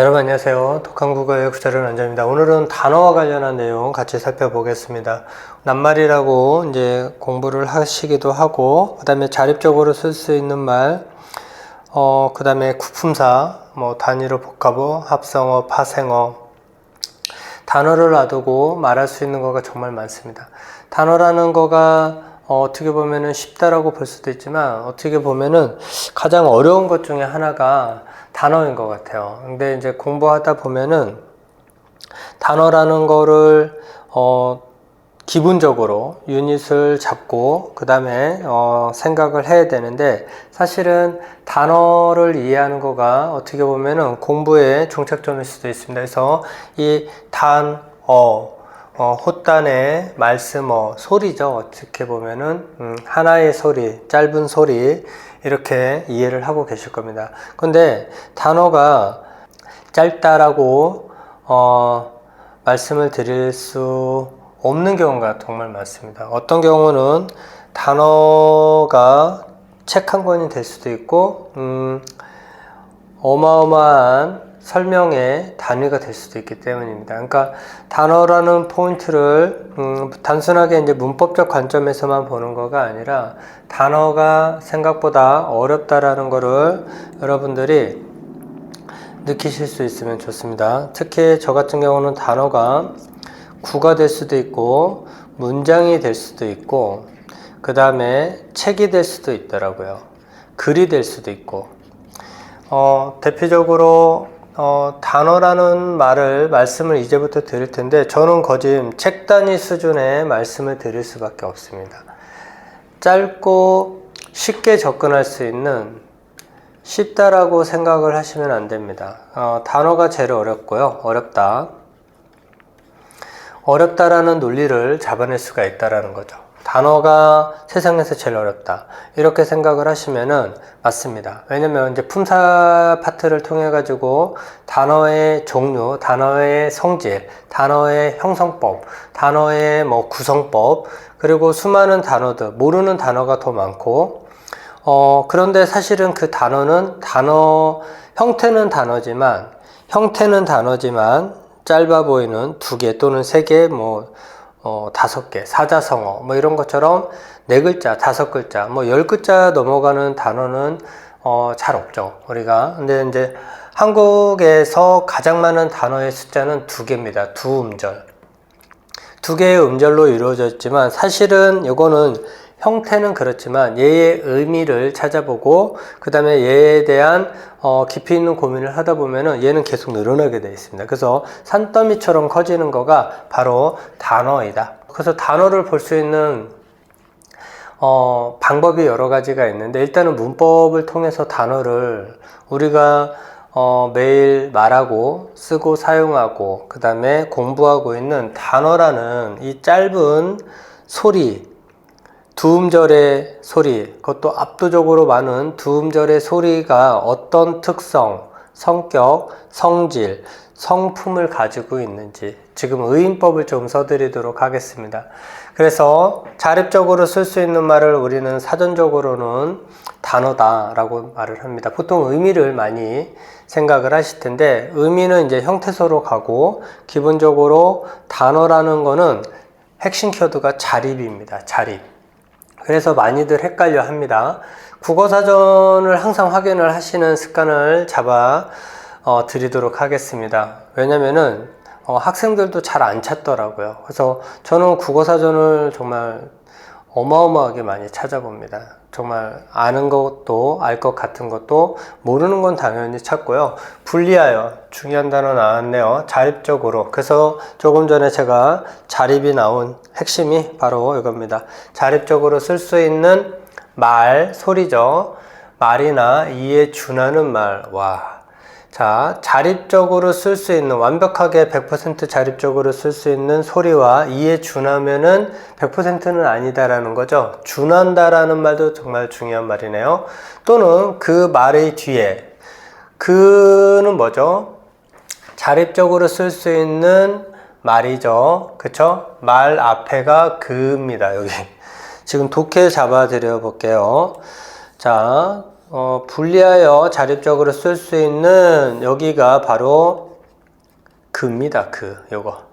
여러분 안녕하세요. 독한국어의 구자를 원장입니다. 오늘은 단어와 관련한 내용 같이 살펴보겠습니다. 낱말이라고 이제 공부를 하시기도 하고, 그 다음에 자립적으로 쓸 수 있는 말, 그 다음에 구품사, 단위로 복합어, 합성어, 파생어, 단어를 놔두고 말할 수 있는 거가 정말 많습니다. 단어라는 거가 어떻게 보면은 쉽다라고 볼 수도 있지만, 어떻게 보면은 가장 어려운 것 중에 하나가 단어인 것 같아요. 근데 이제 공부하다 보면은 단어라는 거를 기본적으로 유닛을 잡고 그 다음에 생각을 해야 되는데, 사실은 단어를 이해하는 거가 어떻게 보면은 공부의 종착점일 수도 있습니다. 그래서 이 헛단의 말씀어, 소리죠. 어떻게 보면은 하나의 소리, 짧은 소리, 이렇게 이해를 하고 계실 겁니다. 근데 단어가 짧다라고 말씀을 드릴 수 없는 경우가 정말 많습니다. 어떤 경우는 단어가 책 한 권이 될 수도 있고 어마어마한 설명의 단위가 될 수도 있기 때문입니다. 그러니까 단어라는 포인트를 단순하게 이제 문법적 관점에서만 보는 거가 아니라 단어가 생각보다 어렵다라는 거를 여러분들이 느끼실 수 있으면 좋습니다. 특히 저 같은 경우는 단어가 구가 될 수도 있고 문장이 될 수도 있고 그 다음에 책이 될 수도 있더라고요. 글이 될 수도 있고 대표적으로 단어라는 말씀을 이제부터 드릴 텐데, 저는 거진 책 단위 수준의 말씀을 드릴 수밖에 없습니다. 짧고 쉽게 접근할 수 있는, 쉽다라고 생각을 하시면 안 됩니다. 단어가 제일 어렵고요. 어렵다라는 논리를 잡아낼 수가 있다라는 거죠. 단어가 세상에서 제일 어렵다, 이렇게 생각을 하시면은 맞습니다. 왜냐면 이제 품사 파트를 통해 가지고 단어의 종류, 단어의 성질, 단어의 형성법, 단어의 구성법, 그리고 수많은 단어들, 모르는 단어가 더 많고, 그런데 사실은 그 단어는 형태는 단어지만 짧아 보이는 2개 또는 3개, 5개, 사자성어, 이런 것처럼 4글자, 5글자, 10글자 넘어가는 단어는, 잘 없죠, 우리가. 근데 이제 한국에서 가장 많은 단어의 숫자는 2개입니다. 2음절. 2개의 음절로 이루어져 있지만, 사실은 이거는 형태는 그렇지만 얘의 의미를 찾아보고 그 다음에 얘에 대한 깊이 있는 고민을 하다 보면은 얘는 계속 늘어나게 되어 있습니다. 그래서 산더미처럼 커지는 거가 바로 단어이다. 그래서 단어를 볼 수 있는 방법이 여러 가지가 있는데, 일단은 문법을 통해서 단어를 우리가 매일 말하고 쓰고 사용하고 그 다음에 공부하고 있는 단어라는 이 짧은 소리, 2음절의 소리, 그것도 압도적으로 많은 2음절의 소리가 어떤 특성, 성격, 성질, 성품을 가지고 있는지 지금 의인법을 좀 써드리도록 하겠습니다. 그래서 자립적으로 쓸 수 있는 말을 우리는 사전적으로는 단어다라고 말을 합니다. 보통 의미를 많이 생각을 하실 텐데, 의미는 이제 형태소로 가고, 기본적으로 단어라는 거는 핵심 키워드가 자립입니다. 자립. 그래서 많이들 헷갈려 합니다. 국어사전을 항상 확인을 하시는 습관을 잡아 드리도록 하겠습니다. 왜냐면은 학생들도 잘 안 찾더라고요. 그래서 저는 국어사전을 정말 어마어마하게 많이 찾아봅니다. 정말 아는 것도 알 것 같은 것도, 모르는 건 당연히 찾고요. 분리하여, 중요한 단어 나왔네요. 자립적으로. 그래서 조금 전에 제가 자립이 나온 핵심이 바로 이겁니다. 자립적으로 쓸 수 있는 말, 소리죠. 말이나 이에 준하는 말. 자, 자립적으로 쓸 수 있는, 완벽하게 100% 자립적으로 쓸 수 있는 소리와 이에 준하면은 100%는 아니다라는 거죠. 준한다라는 말도 정말 중요한 말이네요. 또는 그 말의 뒤에, 그는 뭐죠? 자립적으로 쓸 수 있는 말이죠. 그쵸? 말 앞에가 그입니다. 여기. 지금 독해 잡아 드려 볼게요. 자, 분리하여 자립적으로 쓸 수 있는 여기가 바로 그입니다. 요거.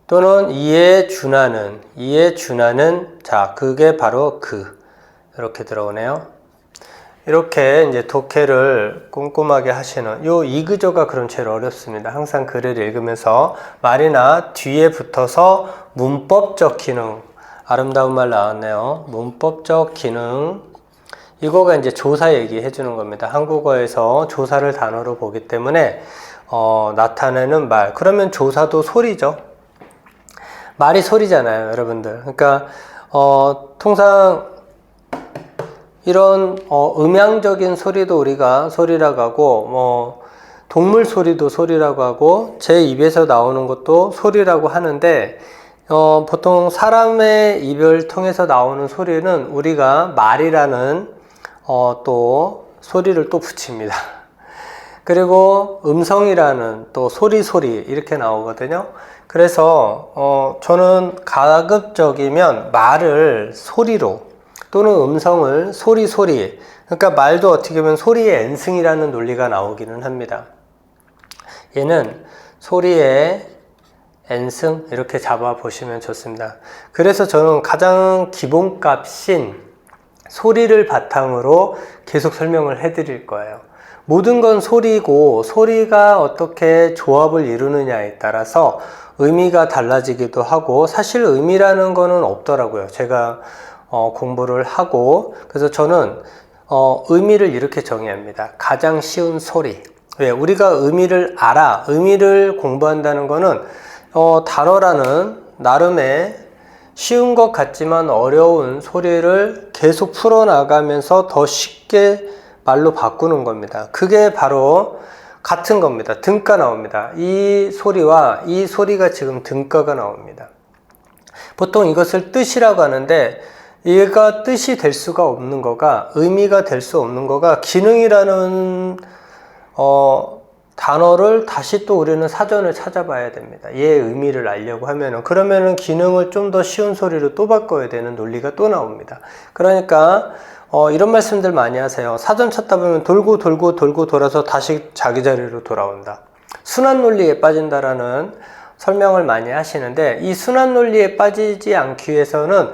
또는 이에 준하는, 자, 그게 바로 이렇게 들어오네요. 이렇게 이제 독해를 꼼꼼하게 하시는 이 구조가 그럼 제일 어렵습니다. 항상 글을 읽으면서 말이나 뒤에 붙어서 문법적 기능, 아름다운 말 나왔네요. 문법적 기능, 이거가 이제 조사 얘기해 주는 겁니다. 한국어에서 조사를 단어로 보기 때문에 나타내는 말, 그러면 조사도 소리죠. 말이 소리잖아요, 여러분들. 그러니까 통상 이런 음향적인 소리도 우리가 소리라고 하고, 동물 소리도 소리라고 하고, 제 입에서 나오는 것도 소리라고 하는데, 보통 사람의 입을 통해서 나오는 소리는 우리가 말이라는 또 소리를 또 붙입니다. 그리고 음성이라는 또 소리 이렇게 나오거든요. 그래서 저는 가급적이면 말을 소리로 또는 음성을 소리, 그러니까 말도 어떻게 보면 소리의 N승이라는 논리가 나오기는 합니다. 얘는 소리의 N승 이렇게 잡아 보시면 좋습니다. 그래서 저는 가장 기본값인 소리를 바탕으로 계속 설명을 해 드릴 거예요. 모든 건 소리고, 소리가 어떻게 조합을 이루느냐에 따라서 의미가 달라지기도 하고, 사실 의미라는 거는 없더라고요. 제가 공부를 하고, 그래서 저는 의미를 이렇게 정의합니다. 가장 쉬운 소리. 왜? 우리가 의미를 알아. 의미를 공부한다는 거는 단어라는 나름의 쉬운 것 같지만 어려운 소리를 계속 풀어나가면서 더 쉽게 말로 바꾸는 겁니다. 그게 바로 같은 겁니다. 등가 나옵니다. 이 소리와 이 소리가 지금 등가가 나옵니다. 보통 이것을 뜻이라고 하는데, 얘가 뜻이 될 수가 없는 거가, 의미가 될 수 없는 거가 기능이라는 단어를 다시 또 우리는 사전을 찾아봐야 됩니다. 얘의 의미를 알려고 하면은, 그러면은 기능을 좀 더 쉬운 소리로 또 바꿔야 되는 논리가 또 나옵니다. 그러니까 이런 말씀들 많이 하세요. 사전 찾다 보면 돌고 돌아서 다시 자기 자리로 돌아온다. 순환 논리에 빠진다라는 설명을 많이 하시는데, 이 순환 논리에 빠지지 않기 위해서는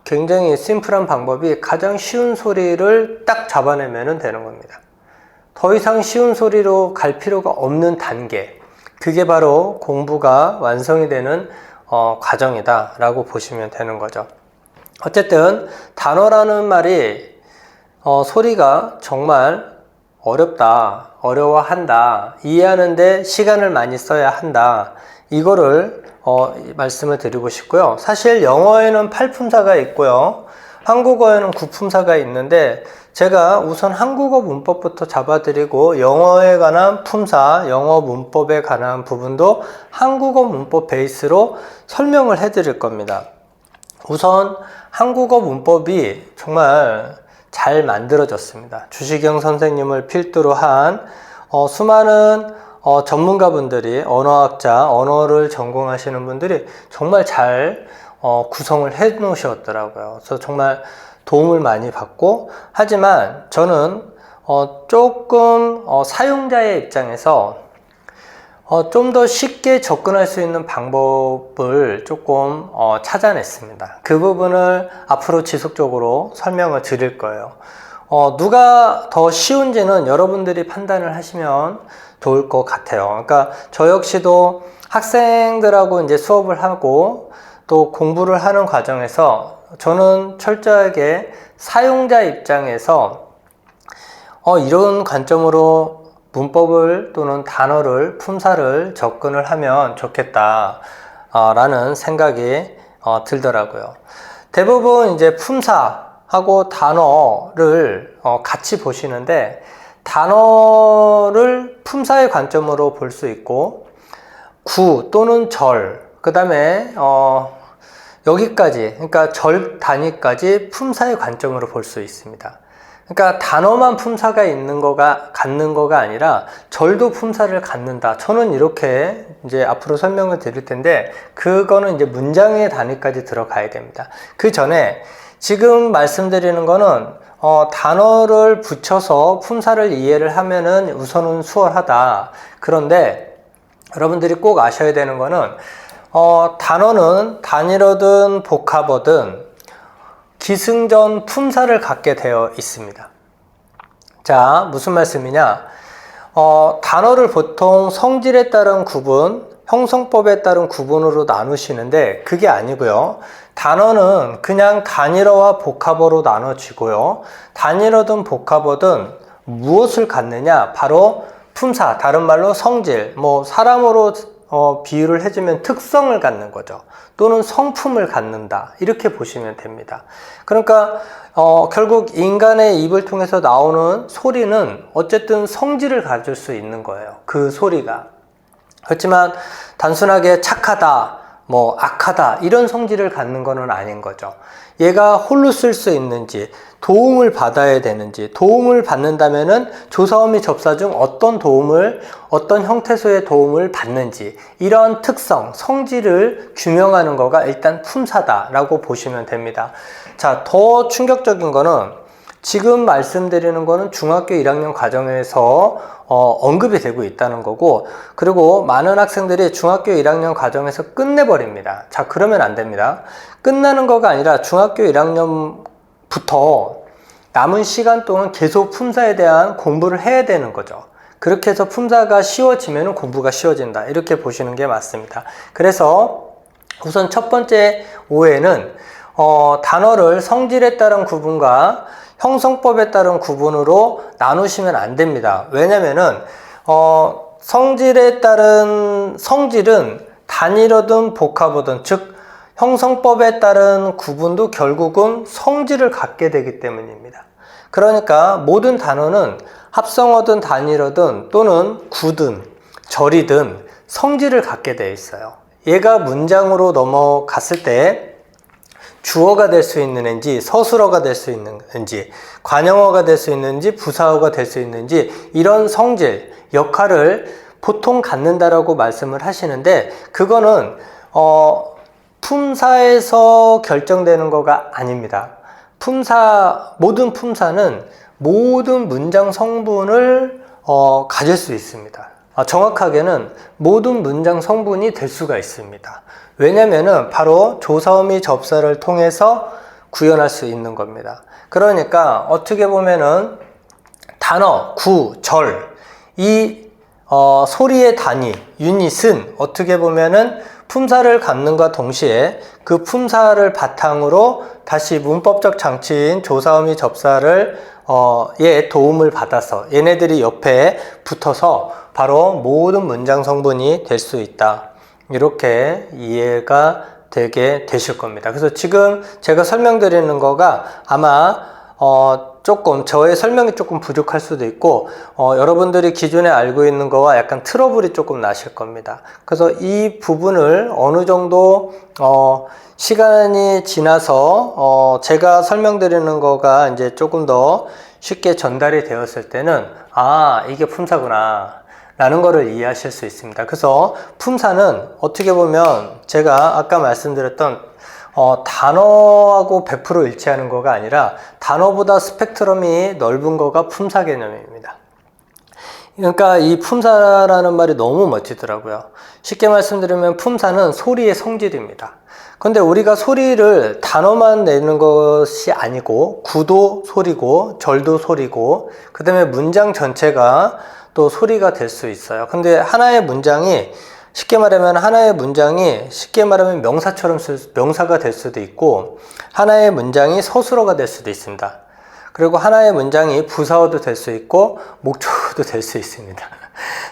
굉장히 심플한 방법이 가장 쉬운 소리를 딱 잡아내면 되는 겁니다. 더 이상 쉬운 소리로 갈 필요가 없는 단계, 그게 바로 공부가 완성이 되는 과정이다 라고 보시면 되는 거죠. 어쨌든 단어라는 말이 소리가 정말 어렵다, 어려워한다, 이해하는데 시간을 많이 써야 한다, 이거를 말씀을 드리고 싶고요. 사실 영어에는 8품사가 있고요, 한국어에는 9품사가 있는데, 제가 우선 한국어 문법부터 잡아드리고 영어에 관한 품사, 영어 문법에 관한 부분도 한국어 문법 베이스로 설명을 해드릴 겁니다. 우선 한국어 문법이 정말 잘 만들어졌습니다. 주시경 선생님을 필두로 한 수많은 전문가분들이, 언어학자, 언어를 전공하시는 분들이 정말 잘 구성을 해 놓으셨더라고요. 그래서 정말 도움을 많이 받고, 하지만 저는 조금 사용자의 입장에서 좀 더 쉽게 접근할 수 있는 방법을 조금 찾아냈습니다. 그 부분을 앞으로 지속적으로 설명을 드릴 거예요. 누가 더 쉬운지는 여러분들이 판단을 하시면 좋을 것 같아요. 그러니까 저 역시도 학생들하고 이제 수업을 하고 또 공부를 하는 과정에서 저는 철저하게 사용자 입장에서 이런 관점으로 문법을 또는 단어를, 품사를 접근을 하면 좋겠다 라는 생각이 들더라고요. 대부분 이제 품사하고 단어를 같이 보시는데, 단어를 품사의 관점으로 볼 수 있고, 구 또는 절, 그 다음에 여기까지, 그러니까 절 단위까지 품사의 관점으로 볼 수 있습니다. 그러니까 단어만 품사가 갖는 거가 아니라 절도 품사를 갖는다. 저는 이렇게 이제 앞으로 설명을 드릴 텐데, 그거는 이제 문장의 단위까지 들어가야 됩니다. 그 전에 지금 말씀드리는 거는 단어를 붙여서 품사를 이해를 하면은 우선은 수월하다. 그런데 여러분들이 꼭 아셔야 되는 거는 단어는 단일어든 복합어든 기승전 품사를 갖게 되어 있습니다. 자, 무슨 말씀이냐? 단어를 보통 성질에 따른 구분, 형성법에 따른 구분으로 나누시는데 그게 아니고요. 단어는 그냥 단일어와 복합어로 나눠지고요. 단일어든 복합어든 무엇을 갖느냐? 바로 품사, 다른 말로 성질, 사람으로 비유를 해주면 특성을 갖는 거죠. 또는 성품을 갖는다. 이렇게 보시면 됩니다. 그러니까 결국 인간의 입을 통해서 나오는 소리는 어쨌든 성질을 가질 수 있는 거예요. 그 소리가. 그렇지만 단순하게 착하다, 악하다 이런 성질을 갖는 것은 아닌 거죠. 얘가 홀로 쓸 수 있는지, 도움을 받아야 되는지, 도움을 받는다면은 조사어미 접사 중 어떤 형태소의 도움을 받는지, 이런 특성, 성질을 규명하는 거가 일단 품사다라고 보시면 됩니다. 자, 더 충격적인 거는 지금 말씀드리는 거는 중학교 1학년 과정에서 언급이 되고 있다는 거고, 그리고 많은 학생들이 중학교 1학년 과정에서 끝내버립니다. 자, 그러면 안 됩니다. 끝나는 거가 아니라 중학교 1학년부터 남은 시간 동안 계속 품사에 대한 공부를 해야 되는 거죠. 그렇게 해서 품사가 쉬워지면 공부가 쉬워진다. 이렇게 보시는 게 맞습니다. 그래서 우선 첫 번째 오해는 단어를 성질에 따른 구분과 형성법에 따른 구분으로 나누시면 안 됩니다. 왜냐면은 성질에 따른 성질은 단일어든 복합어든, 즉 형성법에 따른 구분도 결국은 성질을 갖게 되기 때문입니다. 그러니까 모든 단어는 합성어든 단일어든 또는 구든 절이든 성질을 갖게 되어 있어요. 얘가 문장으로 넘어갔을 때 주어가 될 수 있는지, 서술어가 될 수 있는지, 관형어가 될 수 있는지, 부사어가 될 수 있는지, 이런 성질, 역할을 보통 갖는다라고 말씀을 하시는데, 그거는 품사에서 결정되는 거가 아닙니다. 모든 품사는 모든 문장 성분을 가질 수 있습니다. 정확하게는 모든 문장 성분이 될 수가 있습니다. 왜냐면은 바로 조사어미 접사를 통해서 구현할 수 있는 겁니다. 그러니까 어떻게 보면은 단어, 구, 절, 이 소리의 단위, 유닛은 어떻게 보면은 품사를 갖는과 동시에 그 품사를 바탕으로 다시 문법적 장치인 조사어미 접사를 예 도움을 받아서 얘네들이 옆에 붙어서 바로 모든 문장 성분이 될 수 있다. 이렇게 이해가 되게 되실 겁니다. 그래서 지금 제가 설명드리는 거가 아마 조금 저의 설명이 조금 부족할 수도 있고 여러분들이 기존에 알고 있는 거와 약간 트러블이 조금 나실 겁니다. 그래서 이 부분을 어느 정도 시간이 지나서 제가 설명드리는 거가 이제 조금 더 쉽게 전달이 되었을 때는 이게 품사구나 라는 거를 이해하실 수 있습니다. 그래서 품사는 어떻게 보면 제가 아까 말씀드렸던 단어하고 100% 일치하는 거가 아니라 단어보다 스펙트럼이 넓은 거가 품사 개념입니다. 그러니까 이 품사라는 말이 너무 멋지더라고요. 쉽게 말씀드리면 품사는 소리의 성질입니다. 근데 우리가 소리를 단어만 내는 것이 아니고 구도 소리고 절도 소리고 그 다음에 문장 전체가 또 소리가 될 수 있어요. 근데 하나의 문장이 쉽게 말하면 명사가 될 수도 있고 하나의 문장이 서술어가 될 수도 있습니다. 그리고 하나의 문장이 부사어도 될 수 있고 목적어도 될 수 있습니다.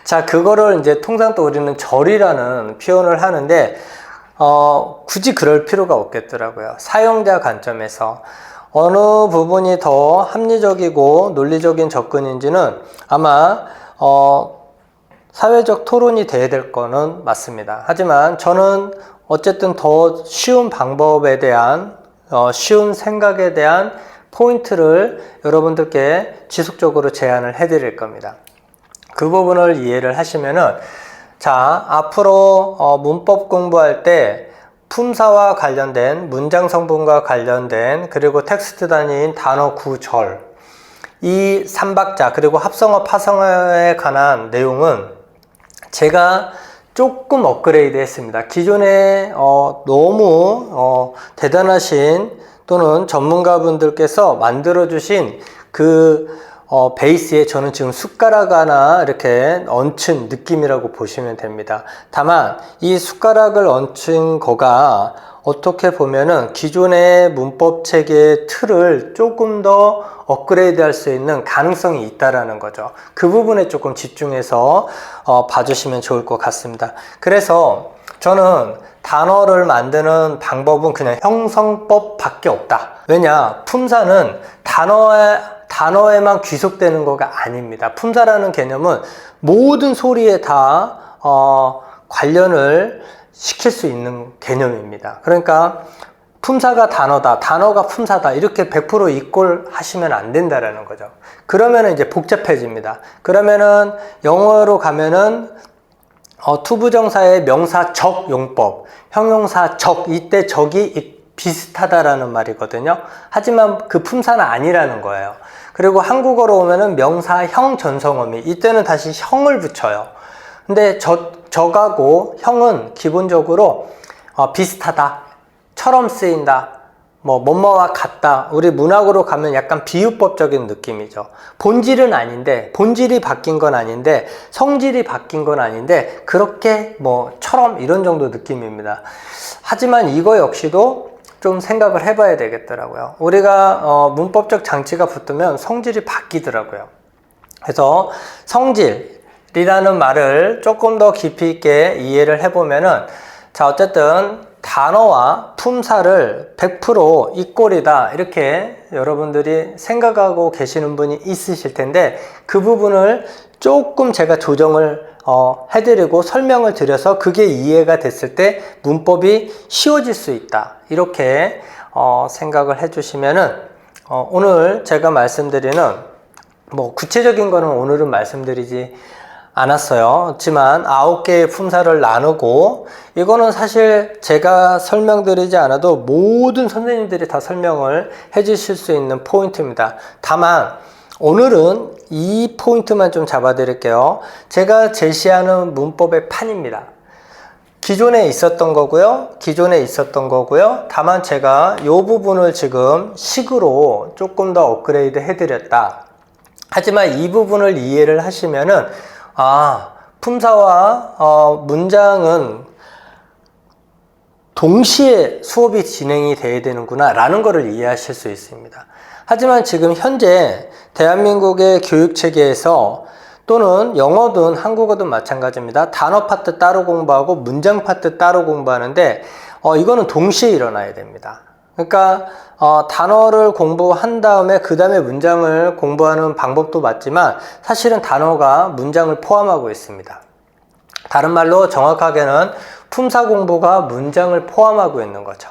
자, 그거를 이제 통상 또 우리는 절이라는 표현을 하는데 굳이 그럴 필요가 없겠더라고요. 사용자 관점에서 어느 부분이 더 합리적이고 논리적인 접근인지는 아마 사회적 토론이 돼야 될 거는 맞습니다. 하지만 저는 어쨌든 더 쉬운 방법에 대한 쉬운 생각에 대한 포인트를 여러분들께 지속적으로 제안을 해 드릴 겁니다. 그 부분을 이해를 하시면은 자, 앞으로 문법 공부할 때 품사와 관련된 문장 성분과 관련된 그리고 텍스트 단위인 단어 구절 이 3박자 그리고 합성어 파성어에 관한 내용은 제가 조금 업그레이드 했습니다. 기존에 너무 대단하신 또는 전문가분들께서 만들어 주신 그 베이스에 저는 지금 숟가락 하나 이렇게 얹힌 느낌이라고 보시면 됩니다. 다만 이 숟가락을 얹힌 거가 어떻게 보면은 기존의 문법 체계의 틀을 조금 더 업그레이드 할 수 있는 가능성이 있다라는 거죠. 그 부분에 조금 집중해서 봐주시면 좋을 것 같습니다. 그래서 저는 단어를 만드는 방법은 그냥 형성법 밖에 없다. 왜냐? 품사는 단어에만 귀속되는 거가 아닙니다. 품사라는 개념은 모든 소리에 다 관련을 시킬 수 있는 개념입니다. 그러니까 품사가 단어다, 단어가 품사다 이렇게 100% 이꼴 하시면 안 된다라는 거죠. 그러면은 이제 복잡해집니다. 그러면은 영어로 가면은 투부정사의 명사 적 용법, 형용사 적, 이때 적이 비슷하다라는 말이거든요. 하지만 그 품사는 아니라는 거예요. 그리고 한국어로 오면은 명사 형 전성어미, 이때는 다시 형을 붙여요. 근데 적하고 형은 기본적으로 비슷하다, 처럼 쓰인다, 뭐뭐와 같다. 우리 문학으로 가면 약간 비유법적인 느낌이죠. 본질은 아닌데, 본질이 바뀐 건 아닌데, 성질이 바뀐 건 아닌데, 그렇게 처럼 이런 정도 느낌입니다. 하지만 이거 역시도 좀 생각을 해봐야 되겠더라고요. 우리가 문법적 장치가 붙으면 성질이 바뀌더라고요. 그래서 성질이라는 말을 조금 더 깊이 있게 이해를 해보면은, 자, 어쨌든 단어와 품사를 100% 이꼴이다 이렇게 여러분들이 생각하고 계시는 분이 있으실 텐데, 그 부분을 조금 제가 조정을 해드리고 설명을 드려서 그게 이해가 됐을 때 문법이 쉬워질 수 있다 이렇게 생각을 해주시면은 오늘 제가 말씀드리는 구체적인 거는 오늘은 말씀드리지 않았어요. 그렇지만 9개의 품사를 나누고, 이거는 사실 제가 설명드리지 않아도 모든 선생님들이 다 설명을 해 주실 수 있는 포인트입니다. 다만 오늘은 이 포인트만 좀 잡아 드릴게요. 제가 제시하는 문법의 판입니다. 기존에 있었던 거고요. 다만 제가 이 부분을 지금 식으로 조금 더 업그레이드 해드렸다. 하지만 이 부분을 이해를 하시면은 품사와 문장은 동시에 수업이 진행이 돼야 되는구나 라는 것을 이해하실 수 있습니다. 하지만 지금 현재 대한민국의 교육체계에서 또는 영어든 한국어든 마찬가지입니다. 단어 파트 따로 공부하고 문장 파트 따로 공부하는데 이거는 동시에 일어나야 됩니다. 그러니까 단어를 공부한 다음에 그 다음에 문장을 공부하는 방법도 맞지만 사실은 단어가 문장을 포함하고 있습니다. 다른 말로 정확하게는 품사 공부가 문장을 포함하고 있는 거죠.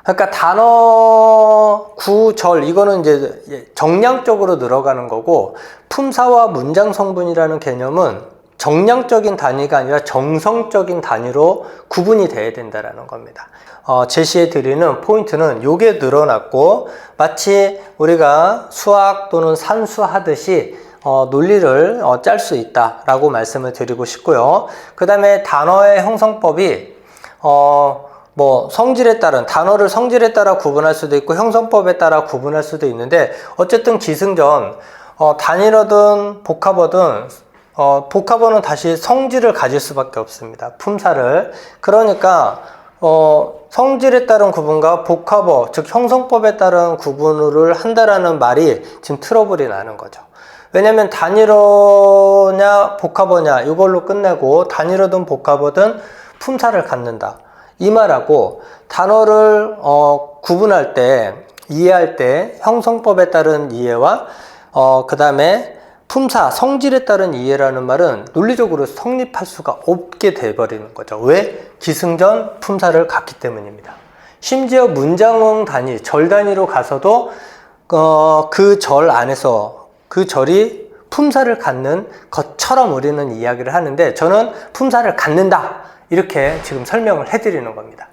그러니까 단어, 구절 이거는 이제 정량적으로 늘어가는 거고, 품사와 문장 성분이라는 개념은 정량적인 단위가 아니라 정성적인 단위로 구분이 돼야 된다는 겁니다. 제시해 드리는 포인트는 요게 늘어났고, 마치 우리가 수학 또는 산수 하듯이 논리를 짤 수 있다라고 말씀을 드리고 싶고요. 그 다음에 단어의 형성법이 성질에 따른, 단어를 성질에 따라 구분할 수도 있고 형성법에 따라 구분할 수도 있는데, 어쨌든 기승전 단일어든 복합어든 복합어는 다시 성질을 가질 수밖에 없습니다. 품사를. 그러니까 성질에 따른 구분과 복합어, 즉 형성법에 따른 구분을 한다라는 말이 지금 트러블이 나는 거죠. 왜냐면 단일어냐 복합어냐 이걸로 끝내고, 단일어든 복합어든 품사를 갖는다 이 말하고, 단어를 구분할 때, 이해할 때 형성법에 따른 이해와 그 다음에 품사, 성질에 따른 이해라는 말은 논리적으로 성립할 수가 없게 돼버리는 거죠. 왜? 기승전 품사를 갖기 때문입니다. 심지어 문장응 단위, 절 단위로 가서도 그 절 안에서 그 절이 품사를 갖는 것처럼 우리는 이야기를 하는데, 저는 품사를 갖는다 이렇게 지금 설명을 해드리는 겁니다.